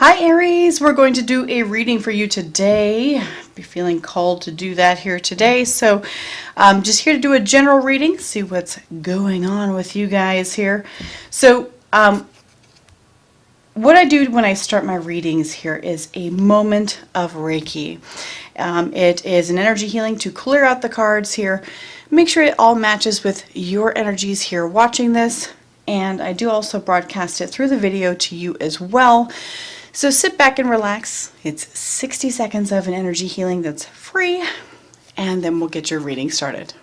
Hi Aries, we're going to do a reading for you today. Be feeling called to do that here today. So I'm just here to do a general reading, see what's going on with you guys here. So what I do when I start my readings here is a moment of Reiki. It is an energy healing to clear out the cards here. Make sure it all matches with your energies here watching this. And I do also broadcast it through the video to you as well. So sit back and relax. It's 60 seconds of an energy healing that's free, and then we'll get your reading started.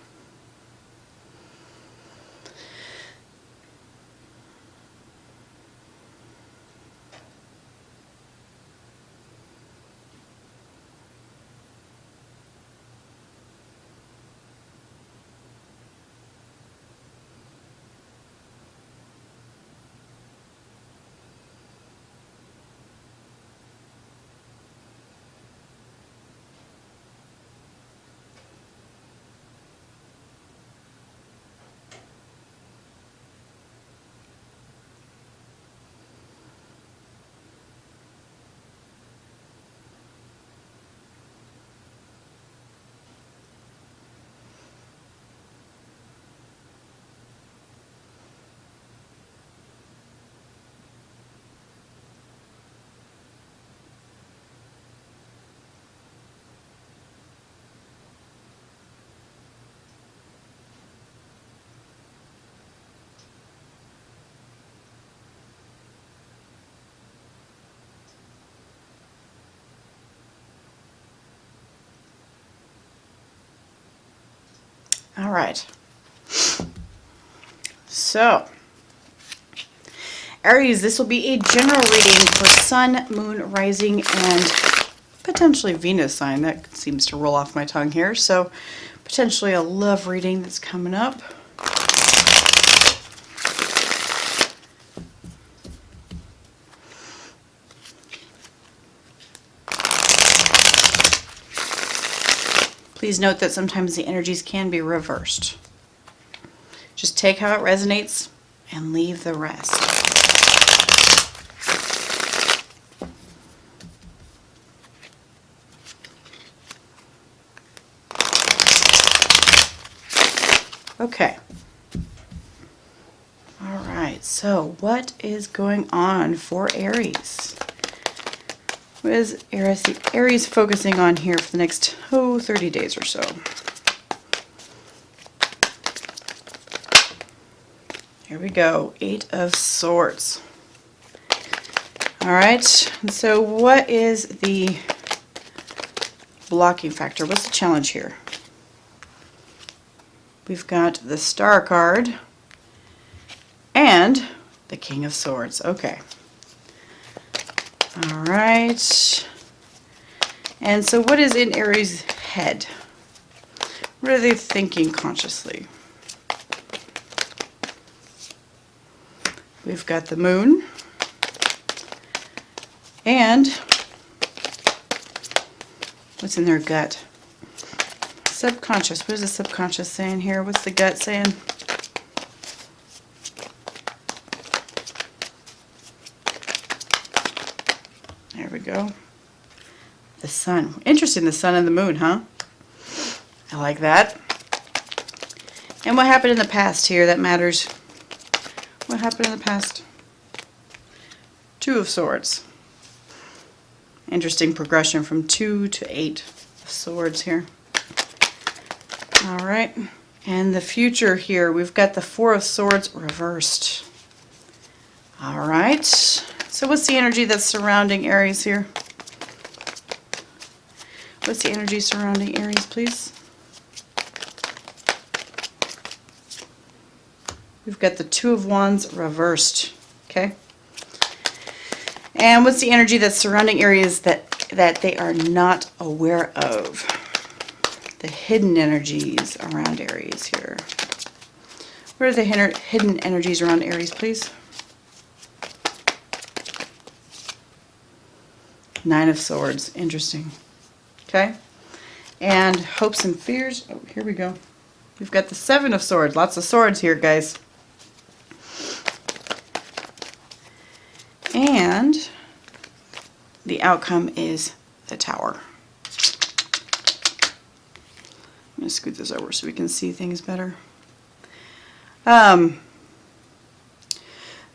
All right. So, Aries, this will be a general reading for Sun, Moon, Rising, and potentially Venus sign. That seems to roll off my tongue here. So, potentially a love reading that's coming up. Please note that sometimes the energies can be reversed. Just take how it resonates and leave the rest. Okay. All right, so what is going on for Aries? What is Aries focusing on here for the next 30 days or so? Here we go, 8 of Swords. All right, so what is the blocking factor? What's the challenge here? We've got the Star card and the King of Swords. Okay. All right. And so what is in Aries' head? What are they thinking consciously? We've got the Moon. And what's in their gut? Subconscious. What is the subconscious saying here? What's the gut saying? There we go. The Sun. Interesting, the Sun and the Moon, huh? I like that. And what happened in the past here that matters? What happened in the past? 2 of Swords. Interesting progression from 2 to 8 of Swords here. All right. And the future here, we've got the 4 of Swords reversed. All right. So what's the energy that's surrounding Aries here? What's the energy surrounding Aries, please? We've got the 2 of Wands reversed. Okay. And what's the energy that's surrounding Aries that they are not aware of? The hidden energies around Aries here. What are the hidden energies around Aries, please? 9 of Swords. Interesting. Okay. And hopes and fears. Oh, here we go. We've got the 7 of Swords. Lots of swords here, guys. And the outcome is the Tower. I'm going to scoot this over so we can see things better.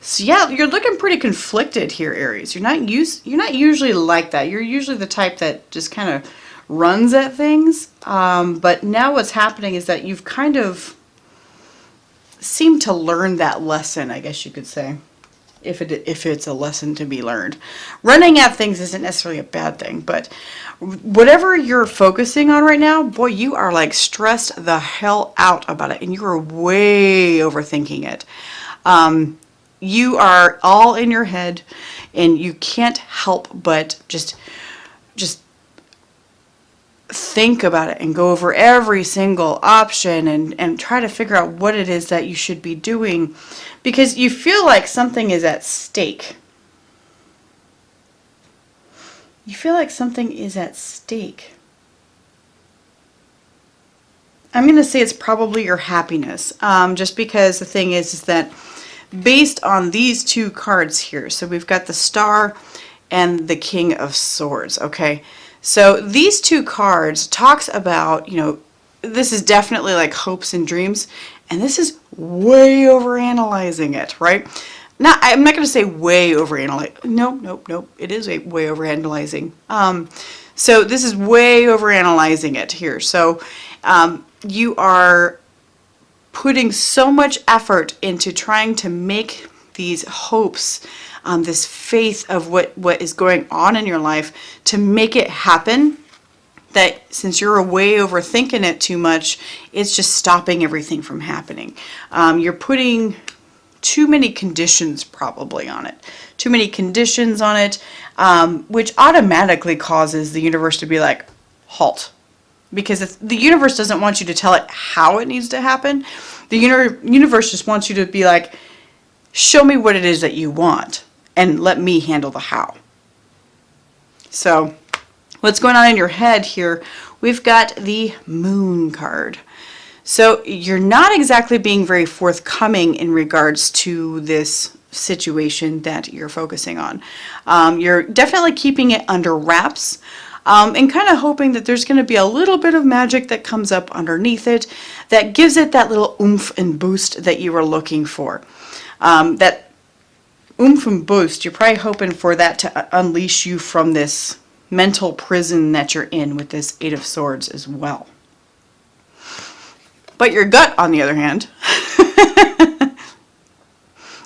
So yeah, you're looking pretty conflicted here, Aries. You're not usually like that. You're usually the type that just kind of runs at things. But now what's happening is that you've kind of seemed to learn that lesson, I guess you could say, if it's a lesson to be learned. Running at things isn't necessarily a bad thing, but whatever you're focusing on right now, boy, you are like stressed the hell out about it, and you are way overthinking it. You are all in your head, and you can't help but just think about it and go over every single option and try to figure out what it is that you should be doing, because you feel like something is at stake. You feel like something is at stake. I'm going to say it's probably your happiness, just because the thing is that based on these two cards here, so we've got the Star and the King of Swords, okay? So these two cards talks about, you know, this is definitely like hopes and dreams, and this is way over analyzing it, right? Now, I'm not going to say way over analyze. Nope. It is way over analyzing. So this is way over analyzing it here. So you are putting so much effort into trying to make these hopes, this faith of what is going on in your life, to make it happen, that since you're way overthinking it too much, it's just stopping everything from happening. You're putting too many conditions probably on it. Too many conditions on it, which automatically causes the universe to be like, halt. Because if the universe doesn't want you to tell it how it needs to happen, the universe just wants you to be like, show me what it is that you want, and let me handle the how. So what's going on in your head here, we've got the Moon card. So you're not exactly being very forthcoming in regards to this situation that you're focusing on. You're definitely keeping it under wraps, and kind of hoping that there's going to be a little bit of magic that comes up underneath it that gives it that little oomph and boost that you were looking for. That oomph and boost, you're probably hoping for that to unleash you from this mental prison that you're in with this Eight of Swords as well. But your gut, on the other hand,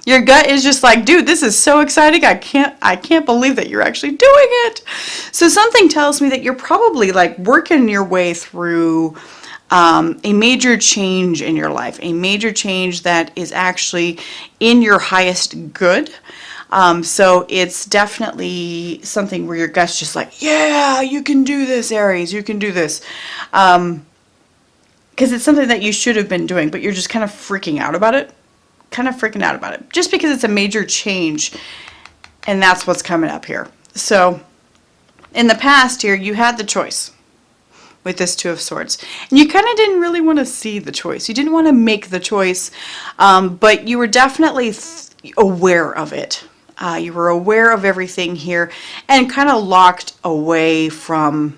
your gut is just like, dude, this is so exciting. I can't believe that you're actually doing it. So something tells me that you're probably like working your way through a major change in your life, a major change that is actually in your highest good. So it's definitely something where your gut's just like, yeah, you can do this, Aries, you can do this. Because it's something that you should have been doing, but you're just kind of freaking out about it. Just because it's a major change, and that's what's coming up here. So in the past here, you had the choice with this Two of Swords, and you kind of didn't really want to see the choice. You didn't want to make the choice, but you were definitely aware of it. You were aware of everything here and kind of locked away from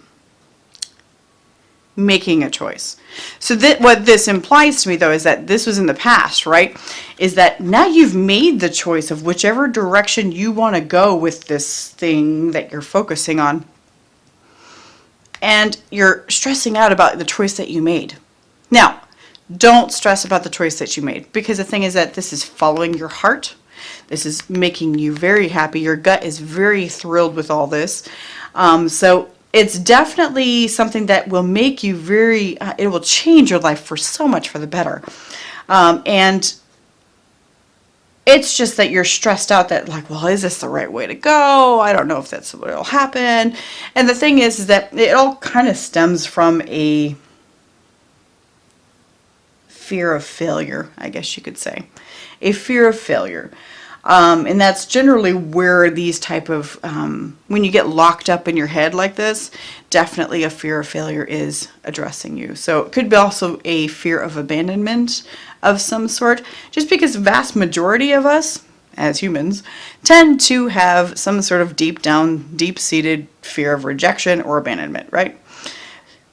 making a choice. So what this implies to me, though, is that this was in the past, right? Is that now you've made the choice of whichever direction you want to go with this thing that you're focusing on. And you're stressing out about the choice that you made. Now, don't stress about the choice that you made, because the thing is that this is following your heart. This is making you very happy. Your gut is very thrilled with all this. So it's definitely something that will make you very, it will change your life for so much for the better. And it's just that you're stressed out that like, well, is this the right way to go? I don't know if that's what will happen. And the thing is that it all kind of stems from a fear of failure, I guess you could say. A fear of failure. And that's generally where these type of, when you get locked up in your head like this, definitely a fear of failure is addressing you. So it could be also a fear of abandonment of some sort, just because the vast majority of us, as humans, tend to have some sort of deep-seated fear of rejection or abandonment, right?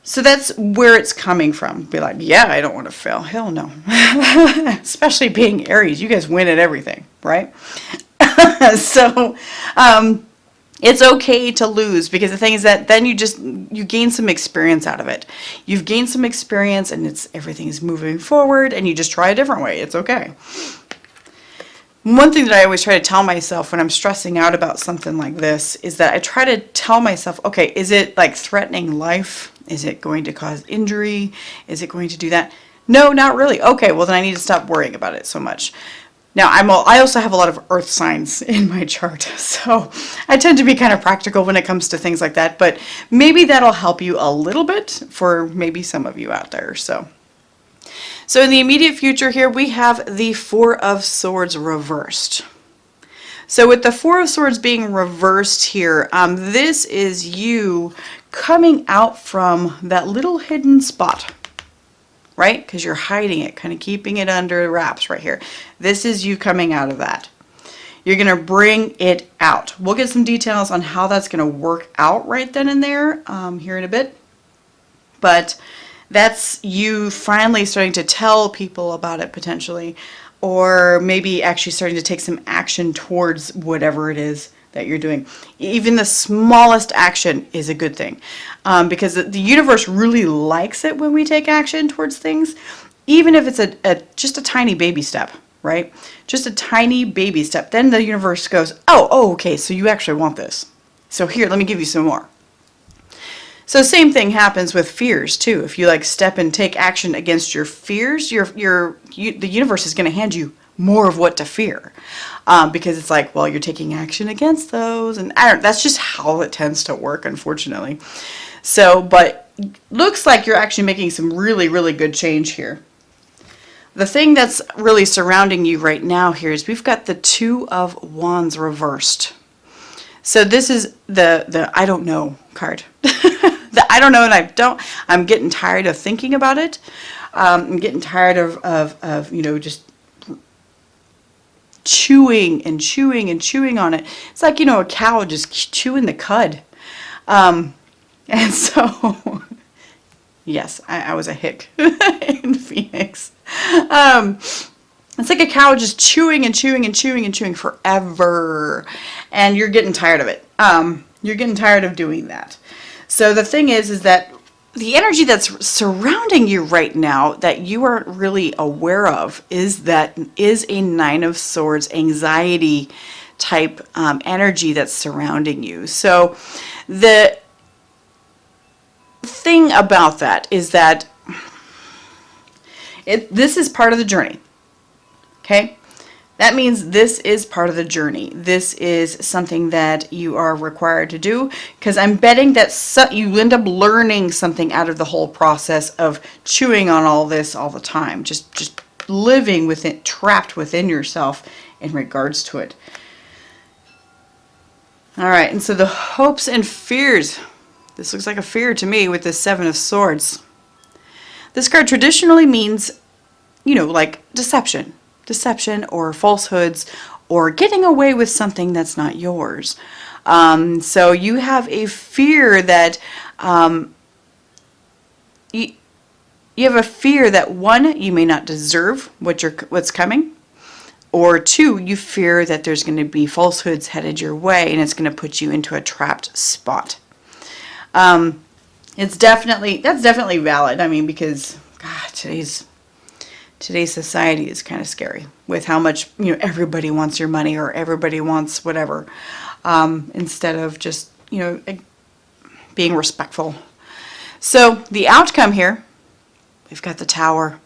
So that's where it's coming from. Be like, yeah, I don't want to fail. Hell no. Especially being Aries. You guys win at everything, right? So it's okay to lose, because the thing is that then you gain some experience out of it. You've gained some experience, and everything's moving forward, and you just try a different way. It's okay. One thing that I always try to tell myself when I'm stressing out about something like this is that I try to tell myself, okay, is it like threatening life? Is it going to cause injury? Is it going to do that? No, not really. Okay, well then I need to stop worrying about it so much. Now, I also have a lot of earth signs in my chart, so I tend to be kind of practical when it comes to things like that, but maybe that'll help you a little bit for maybe some of you out there. So in the immediate future here, we have the Four of Swords reversed. So with the Four of Swords being reversed here, this is you coming out from that little hidden spot, right? Because you're hiding it, kind of keeping it under wraps right here. This is you coming out of that. You're going to bring it out. We'll get some details on how that's going to work out right then and there here in a bit. But that's you finally starting to tell people about it potentially, or maybe actually starting to take some action towards whatever it is that you're doing. Even the smallest action is a good thing, because the universe really likes it when we take action towards things, even if it's just a tiny baby step, right? Just a tiny baby step. Then the universe goes, oh, okay, so you actually want this. So here, let me give you some more. So same thing happens with fears too. If you like step and take action against your fears, the universe is going to hand you more of what to fear, because it's like, well, you're taking action against those, and that's just how it tends to work, unfortunately. So, but looks like you're actually making some really, really good change here. The thing that's really surrounding you right now here is we've got the Two of Wands reversed. So this is the I don't know card. I don't know, and I'm getting tired of thinking about it. I'm getting tired of just chewing and chewing and chewing on it. It's like, a cow just chewing the cud. And so, yes, I was a hick in Phoenix. It's like a cow just chewing and chewing and chewing and chewing forever. And you're getting tired of it. You're getting tired of doing that. So the thing is that the energy that's surrounding you right now that you aren't really aware of is a Nine of Swords anxiety type energy that's surrounding you. So the thing about that is that this is part of the journey. Okay? That means this is part of the journey. This is something that you are required to do, because I'm betting that you end up learning something out of the whole process of chewing on all this all the time. Just living with it, trapped within yourself in regards to it. All right, and so the hopes and fears. This looks like a fear to me with the Seven of Swords. This card traditionally means, like deception. Deception or falsehoods or getting away with something that's not yours. So you have a fear that you have a fear that, one, you may not deserve what's coming, or two, you fear that there's going to be falsehoods headed your way and it's going to put you into a trapped spot. That's definitely valid. I mean, because God, today's society is kind of scary with how much everybody wants your money or everybody wants whatever, instead of just being respectful. So the outcome here, we've got the Tower.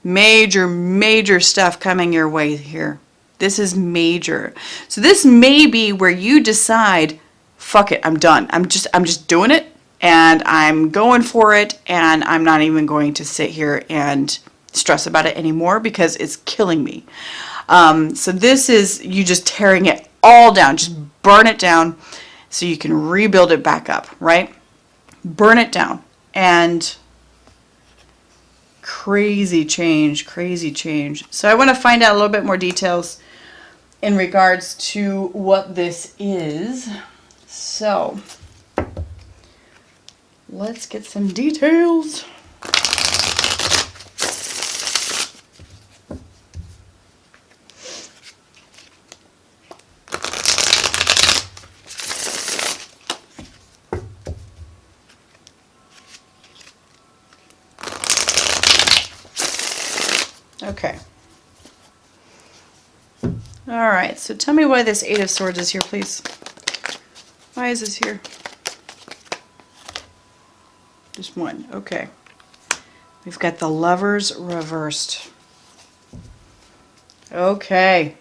Major stuff coming your way here. This is major. So this may be where you decide, fuck it, I'm done. I'm just doing it. And I'm going for it, and I'm not even going to sit here and stress about it anymore because it's killing me. So this is you just tearing it all down. Just burn it down so you can rebuild it back up, right? Burn it down. And Crazy change, crazy change. So I want to find out a little bit more details in regards to what this is. So let's get some details. Okay. All right, so tell me why this Eight of Swords is here, please. Why is this here? Just one. Okay. We've got the Lovers reversed. Okay.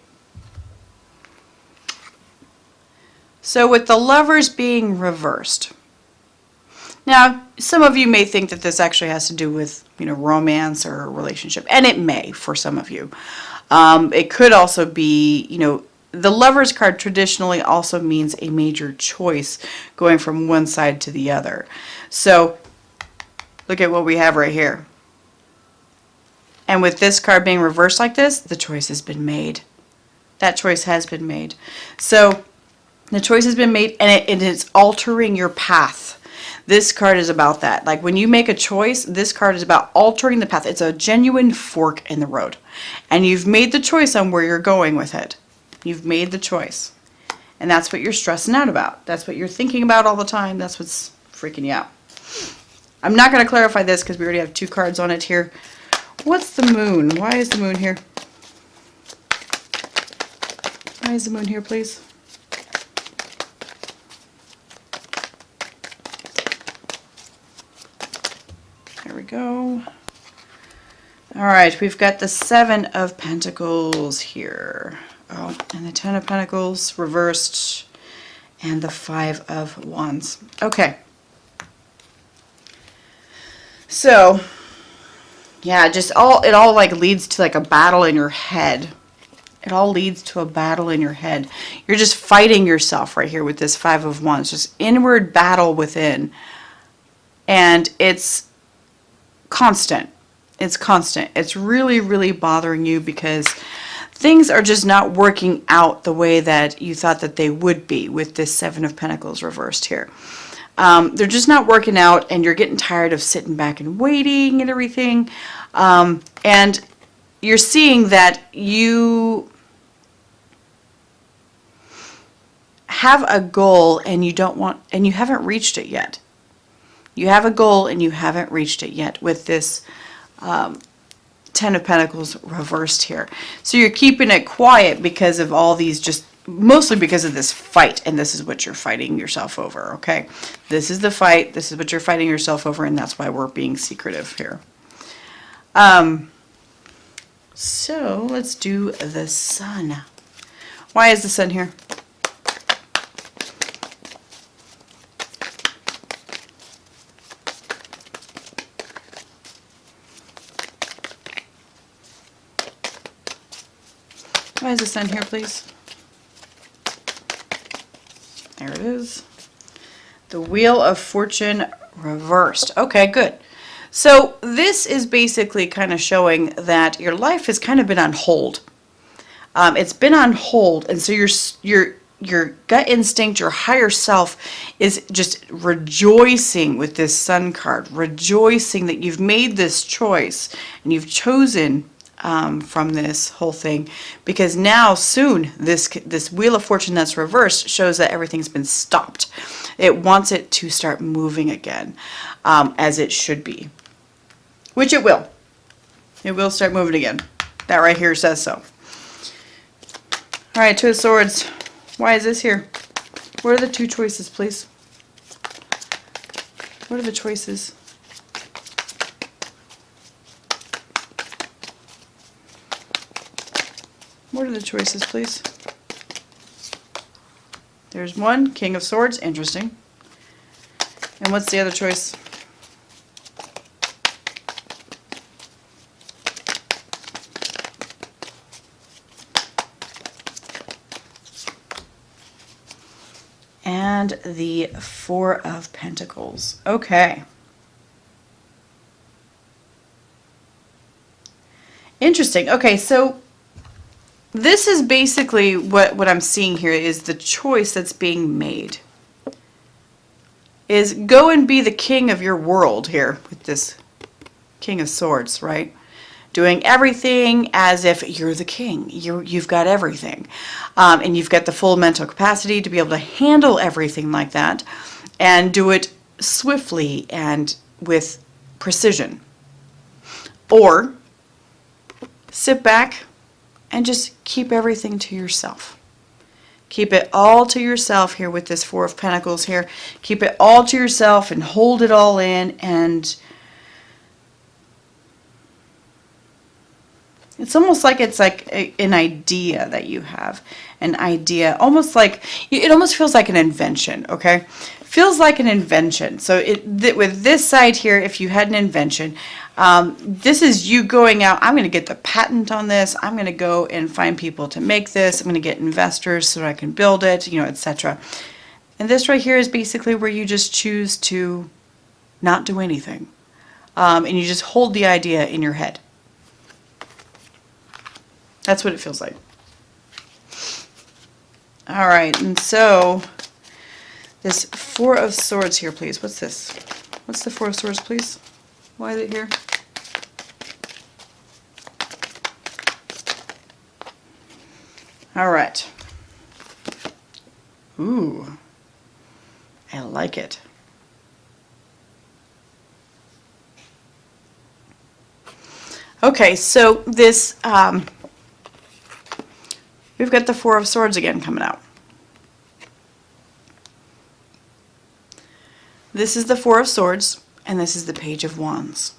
So with the Lovers being reversed, now some of you may think that this actually has to do with, romance or a relationship, and it may for some of you. It could also be, the Lovers card traditionally also means a major choice going from one side to the other. So look at what we have right here. And with this card being reversed like this, the choice has been made. That choice has been made. So the choice has been made, and it is altering your path. This card is about that. Like when you make a choice, this card is about altering the path. It's a genuine fork in the road. And you've made the choice on where you're going with it. You've made the choice. And that's what you're stressing out about. That's what you're thinking about all the time. That's what's freaking you out. I'm not going to clarify this because we already have two cards on it here. What's the moon? Why is the moon here? Why is the moon here, please? There we go. All right, we've got the Seven of Pentacles here. Oh, and the Ten of Pentacles reversed, and the Five of Wands. Okay. So, yeah, it all like leads to like a battle in your head. It all leads to a battle in your head. You're just fighting yourself right here with this Five of Wands. Just inward battle within. And it's constant. It's constant. It's really, really bothering you because things are just not working out the way that you thought that they would be with this Seven of Pentacles reversed here. They're just not working out, and you're getting tired of sitting back and waiting and everything. And you're seeing that you have a goal and you haven't reached it yet. You have a goal and you haven't reached it yet with this Ten of Pentacles reversed here. So you're keeping it quiet because of all these, mostly because of this fight, and this is what you're fighting yourself over, okay? This is the fight, this is what you're fighting yourself over, and that's why we're being secretive here. So let's do the Sun. Why is the Sun here? Why is the Sun here, please? There it is. The Wheel of Fortune reversed. Okay, good. So this is basically kind of showing that your life has kind of been on hold. It's been on hold, and so your gut instinct, your higher self, is just rejoicing with this Sun card, rejoicing that you've made this choice and you've chosen from this whole thing, because now soon this Wheel of Fortune that's reversed shows that everything's been stopped. It wants it to start moving again, as it should be, which it will. It will start moving again. That right here says so. All right, Two of Swords. Why is this here? What are the two choices, please? What are the choices? What are the choices, please? There's one, King of Swords. Interesting. And what's the other choice? And the Four of Pentacles. Okay. Interesting. Okay, so this is basically what I'm seeing here is the choice that's being made. Is go and be the king of your world here with this King of Swords, right? Doing everything as if you're the king. You've got everything. And you've got the full mental capacity to be able to handle everything like that and do it swiftly and with precision. Or sit back and just keep everything to yourself. Keep it all to yourself here with this Four of Pentacles here. Keep it all to yourself and hold it all in, and it's almost like it's like an idea that you have. An idea, almost like, it almost feels like an invention, okay? Feels like an invention. So with this side here, if you had an invention, this is you going out, I'm going to get the patent on this, I'm going to go and find people to make this, I'm going to get investors so I can build it, you know, etc. And this right here is basically where you just choose to not do anything. And you just hold the idea in your head. That's what it feels like. All right, and so this Four of Swords here, please. What's this? What's the Four of Swords, please? Why is it here? All right. Ooh, I like it. Okay, so this, we've got the Four of Swords again coming out. This is the Four of Swords, and this is the Page of Wands.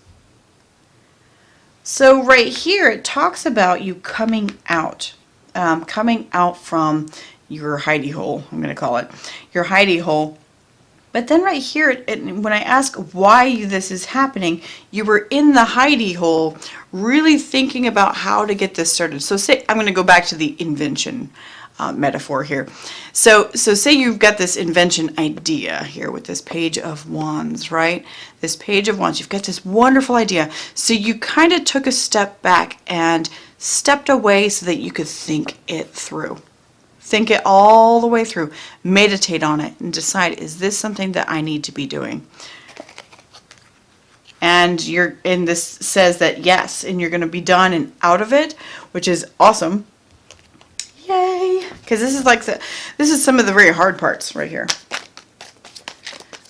So right here, it talks about you coming out from your hidey hole, I'm going to call it, your hidey hole. But then right here, when I ask why this is happening, you were in the hidey hole really thinking about how to get this started. So say, I'm going to go back to the invention metaphor here. So say you've got this invention idea here with this Page of Wands, right? This Page of Wands, you've got this wonderful idea. So you kind of took a step back and stepped away so that you could think it through. Think it all the way through. Meditate on it and decide, is this something that I need to be doing? And this says that yes, and you're going to be done and out of it, which is awesome. Yay! Because this is some of the very hard parts right here.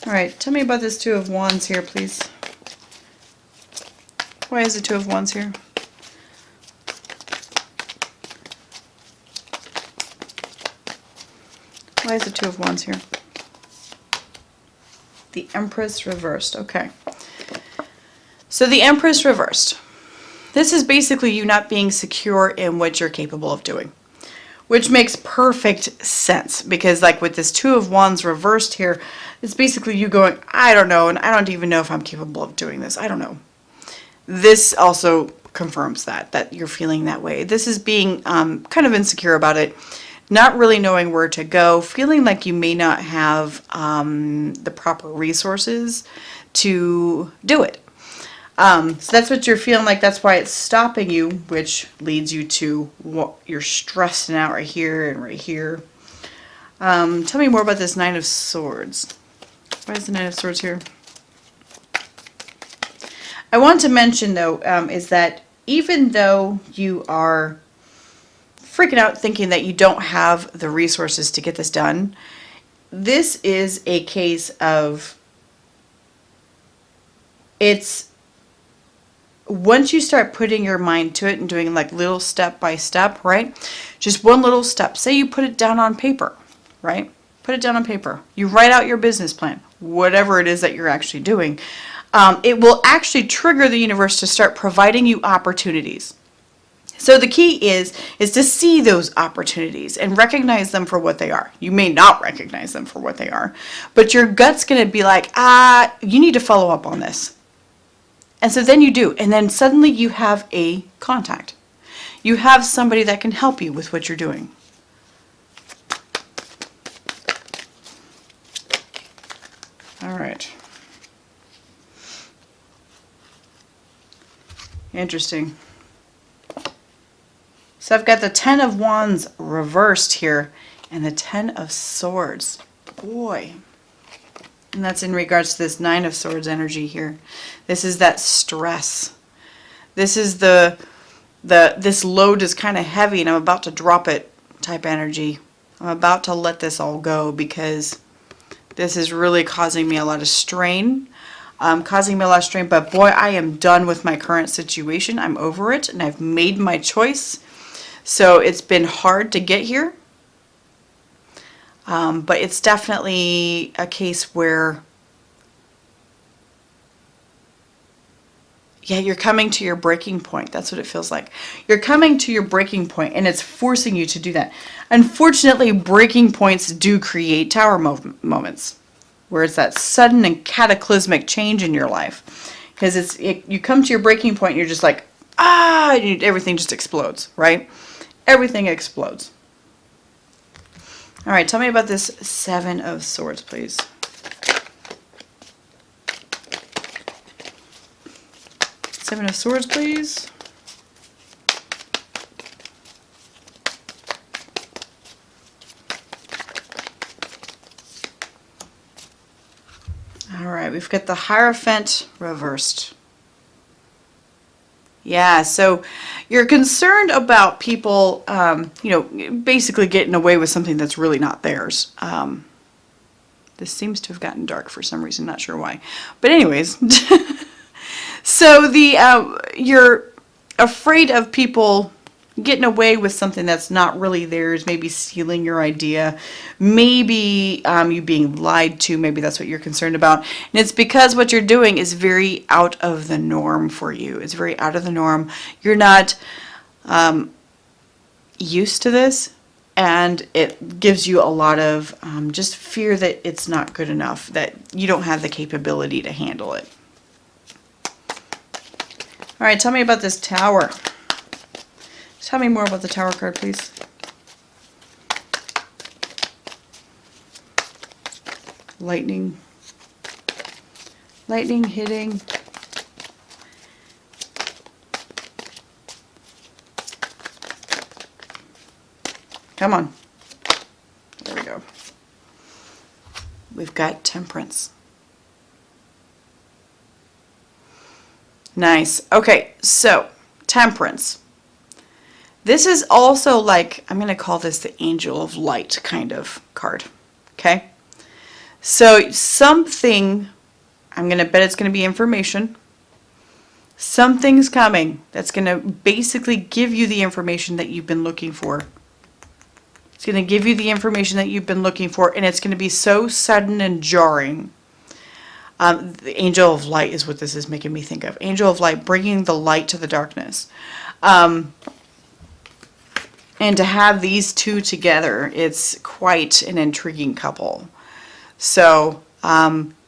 All right, tell me about this Two of Wands here, please. Why is the Two of Wands here? Why is the Two of Wands here? The Empress reversed. Okay. So the Empress reversed. This is basically you not being secure in what you're capable of doing, which makes perfect sense because like with this Two of Wands reversed here, it's basically you going, I don't know, and I don't even know if I'm capable of doing this. I don't know. This also confirms that you're feeling that way. This is being kind of insecure about it. Not really knowing where to go, feeling like you may not have the proper resources to do it. So that's what you're feeling like. That's why it's stopping you, which leads you to what you're stressing out right here and right here. Tell me more about this Nine of Swords. Why is the Nine of Swords here? I want to mention, though, is that even though you are freaking out thinking that you don't have the resources to get this done, this is a case of it's once you start putting your mind to it and doing like little step by step, right? Just one little step. Say you put it down on paper, right? Put it down on paper. You write out your business plan, whatever it is that you're actually doing. It will actually trigger the universe to start providing you opportunities. So the key is to see those opportunities and recognize them for what they are. You may not recognize them for what they are, but your gut's going to be like, you need to follow up on this. And so then you do, and then suddenly you have a contact. You have somebody that can help you with what you're doing. All right. Interesting. So I've got the 10 of Wands reversed here and the 10 of Swords. Boy. And that's in regards to this 9 of Swords energy here. This is that stress. This is this load is kind of heavy and I'm about to drop it type energy. I'm about to let this all go because this is really causing me a lot of strain. But boy, I am done with my current situation. I'm over it and I've made my choice. So it's been hard to get here. But it's definitely a case where, yeah, you're coming to your breaking point. That's what it feels like. You're coming to your breaking point and it's forcing you to do that. Unfortunately, breaking points do create tower moments where it's that sudden and cataclysmic change in your life. Because you come to your breaking point and you're just like, and everything just explodes, right? Everything explodes. All right, tell me about this 7 of Swords, please. Seven of Swords, please. All right, we've got the Hierophant reversed. Yeah, so you're concerned about people, basically getting away with something that's really not theirs. This seems to have gotten dark for some reason, not sure why. But anyways, so you're afraid of people getting away with something that's not really theirs, maybe stealing your idea, maybe you being lied to, maybe that's what you're concerned about. And it's because what you're doing is very out of the norm for you. It's very out of the norm. You're not used to this, and it gives you a lot of just fear that it's not good enough, that you don't have the capability to handle it. All right, tell me about this Tower. Tell me more about the Tower card, please. Lightning. Lightning hitting. Come on. There we go. We've got Temperance. Nice. Okay, so Temperance. This is also like, I'm going to call this the Angel of Light kind of card. Okay? So something, I'm going to bet it's going to be information. Something's coming that's going to basically give you the information that you've been looking for. It's going to give you the information that you've been looking for, and it's going to be so sudden and jarring. The Angel of Light is what this is making me think of. Angel of Light, bringing the light to the darkness. And to have these two together, it's quite an intriguing couple. So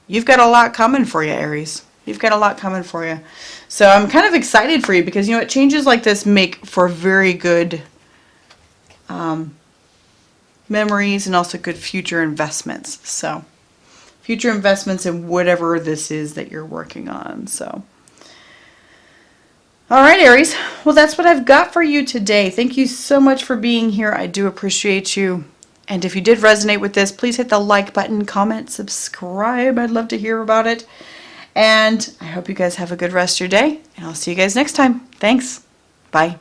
you've got a lot coming for you, Aries. You've got a lot coming for you. So I'm kind of excited for you because, changes like this make for very good memories and also good future investments. So future investments in whatever this is that you're working on. So. All right, Aries. Well, that's what I've got for you today. Thank you so much for being here. I do appreciate you. And if you did resonate with this, please hit the like button, comment, subscribe. I'd love to hear about it. And I hope you guys have a good rest of your day. And I'll see you guys next time. Thanks. Bye.